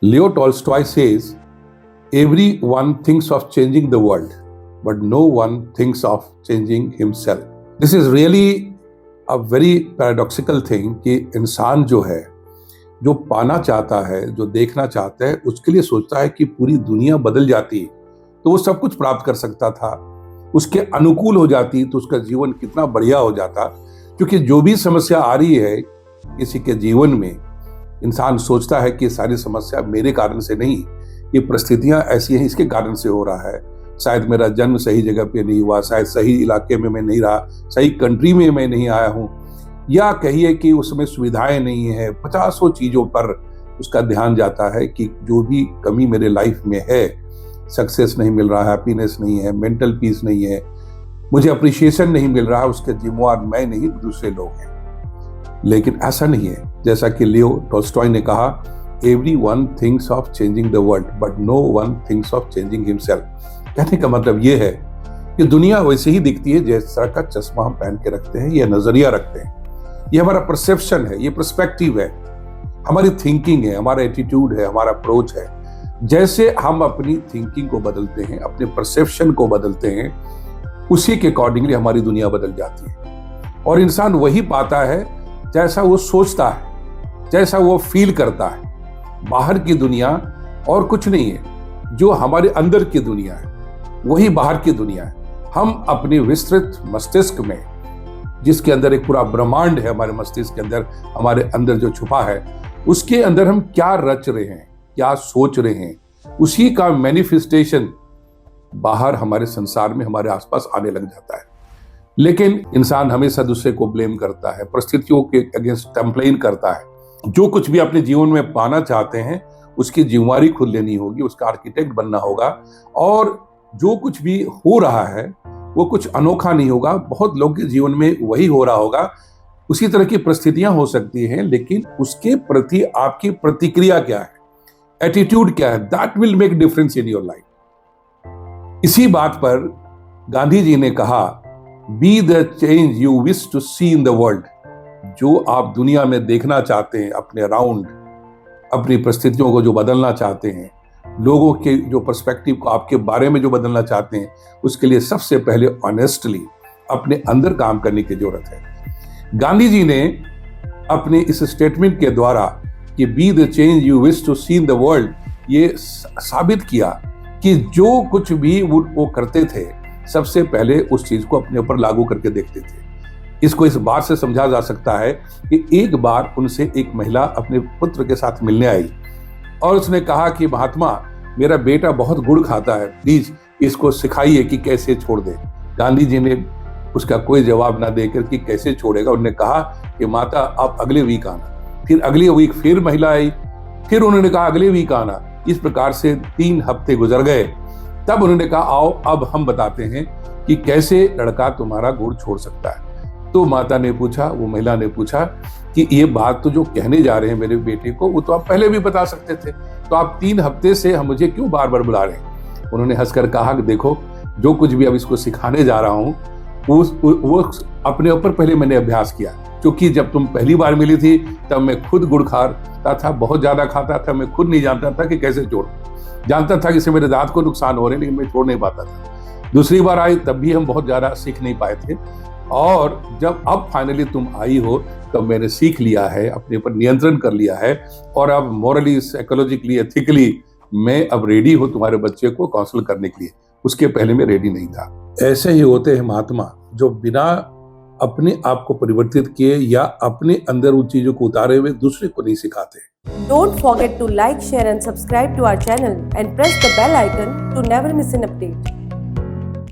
Leo Tolstoy says, everyone thinks of changing the world, but no one thinks of changing himself. This is really a very paradoxical thing कि इंसान जो है, जो पाना चाहता है, जो देखना चाहता है, उसके लिए सोचता है कि पूरी दुनिया बदल जाती तो वो सब कुछ प्राप्त कर सकता था, उसके अनुकूल हो जाती तो उसका जीवन कितना बढ़िया हो जाता। क्योंकि जो भी समस्या आ रही है किसी के जीवन में, इंसान सोचता है कि सारी समस्या मेरे कारण से नहीं, ये परिस्थितियां ऐसी हैं इसके कारण से हो रहा है। शायद मेरा जन्म सही जगह पे नहीं हुआ, शायद सही इलाके में मैं नहीं रहा, सही कंट्री में मैं नहीं आया हूँ, या कहिए कि उसमें सुविधाएं नहीं है। 50 चीज़ों पर उसका ध्यान जाता है कि जो भी कमी मेरे लाइफ में है, सक्सेस नहीं मिल रहा, हैप्पीनेस नहीं है, मेंटल पीस नहीं है, मुझे अप्रिशिएशन नहीं मिल रहा, उसके जिम्मेवार मैं नहीं दूसरे लोग हैं। लेकिन ऐसा नहीं है। जैसा कि लियो टॉल्स्टॉय ने कहा, everyone thinks of changing the world but no one thinks of changing himself. कहने का मतलब ये है कि दुनिया वैसे ही दिखती है जिस तरह का चश्मा हम पहन के रखते हैं या नजरिया रखते हैं। ये हमारा परसेप्शन है, ये पर्सपेक्टिव है, हमारी थिंकिंग है, हमारा एटीट्यूड है, हमारा अप्रोच है। जैसे हम अपनी थिंकिंग को बदलते हैं, अपने परसेप्शन को बदलते हैं, उसी के अकॉर्डिंगली हमारी दुनिया बदल जाती है। और इंसान वही पाता है जैसा वो सोचता है, जैसा वो फील करता है। बाहर की दुनिया और कुछ नहीं है, जो हमारे अंदर की दुनिया है वही बाहर की दुनिया है। हम अपनी विस्तृत मस्तिष्क में, जिसके अंदर एक पूरा ब्रह्मांड है, हमारे मस्तिष्क के अंदर, हमारे अंदर जो छुपा है, उसके अंदर हम क्या रच रहे हैं, क्या सोच रहे हैं, उसी का मैनिफेस्टेशन बाहर हमारे संसार में, हमारे आसपास आने लग जाता है। लेकिन इंसान हमेशा दूसरे को ब्लेम करता है, परिस्थितियों के अगेंस्ट कंप्लेन करता है। जो कुछ भी अपने जीवन में पाना चाहते हैं उसकी जिम्मेवारी खुद लेनी होगी, उसका आर्किटेक्ट बनना होगा। और जो कुछ भी हो रहा है वो कुछ अनोखा नहीं होगा, बहुत लोगों के जीवन में वही हो रहा होगा। उसी तरह की परिस्थितियां हो सकती हैं, लेकिन उसके प्रति आपकी प्रतिक्रिया क्या है, एटीट्यूड क्या है, that will make difference in your life. इसी बात पर गांधी जी ने कहा, be the change you wish to see in the world. जो आप दुनिया में देखना चाहते हैं, अपने अराउंड, अपनी परिस्थितियों को जो बदलना चाहते हैं, लोगों के जो पर्सपेक्टिव को आपके बारे में जो बदलना चाहते हैं, उसके लिए सबसे पहले ऑनेस्टली अपने अंदर काम करने की जरूरत है। गांधी जी ने अपने इस स्टेटमेंट के द्वारा कि be the change you wish to see in the world, ये साबित किया कि जो कुछ भी वो करते थे, सबसे पहले उस चीज को अपने ऊपर लागू करके देखते थे। इसको इस बात से समझा जा सकता है कि एक बार उनसे एक महिला अपने पुत्र के साथ मिलने आई और उसने कहा कि महात्मा, मेरा बेटा बहुत गुड़ खाता है, प्लीज इसको सिखाइए कि कैसे छोड़ दे। गांधी जी ने उसका कोई जवाब ना देकर कि कैसे छोड़ेगा, उन्होंने कहा कि माता आप अगले वीक आना। फिर अगले वीक फिर महिला आई, फिर उन्होंने कहा अगले वीक आना। इस प्रकार से 3 हफ्ते गुजर गए। तब उन्होंने कहा आओ अब हम बताते हैं कि कैसे लड़का तुम्हारा गुड़ छोड़ सकता है। तो माता ने पूछा, वो महिला ने पूछा कि ये बात तो जो कहने जा रहे हैं मेरे बेटे को, वो तो आप पहले भी बता सकते थे, तो आप 3 हफ्ते से हम मुझे क्यों बार बार बुला रहे हैं। उन्होंने हंसकर कहा कि देखो, जो कुछ भी अब इसको सिखाने जा रहा हूँ वो अपने ऊपर पहले मैंने अभ्यास किया। क्योंकि जब तुम पहली बार मिली थी तब मैं खुद गुड़ खाता था, बहुत ज्यादा खाता था, मैं खुद नहीं जानता था कि कैसे छोड़, जानता था कि इससे मेरे दांत को नुकसान हो रहे, लेकिन मैं छोड़ नहीं पाता था। दूसरी बार आई तब भी हम बहुत ज्यादा सीख नहीं पाए थे, और जब अब फाइनली तुम आई हो तब मैंने सीख लिया है, अपने ऊपर नियंत्रण कर लिया है, और अब मॉरली, साइकोलॉजिकली, एथिकली मैं अब रेडी हूँ तुम्हारे बच्चे को काउंसिल करने के लिए। उसके पहले मैं रेडी नहीं था। ऐसे ही होते हैं महात्मा, जो बिना अपने आप को परिवर्तित किए या अपने अंदर उन चीजों को उतारे हुए दूसरे को नहीं सिखाते। Don't forget to like, share and subscribe to our channel and press the bell icon to never miss an update.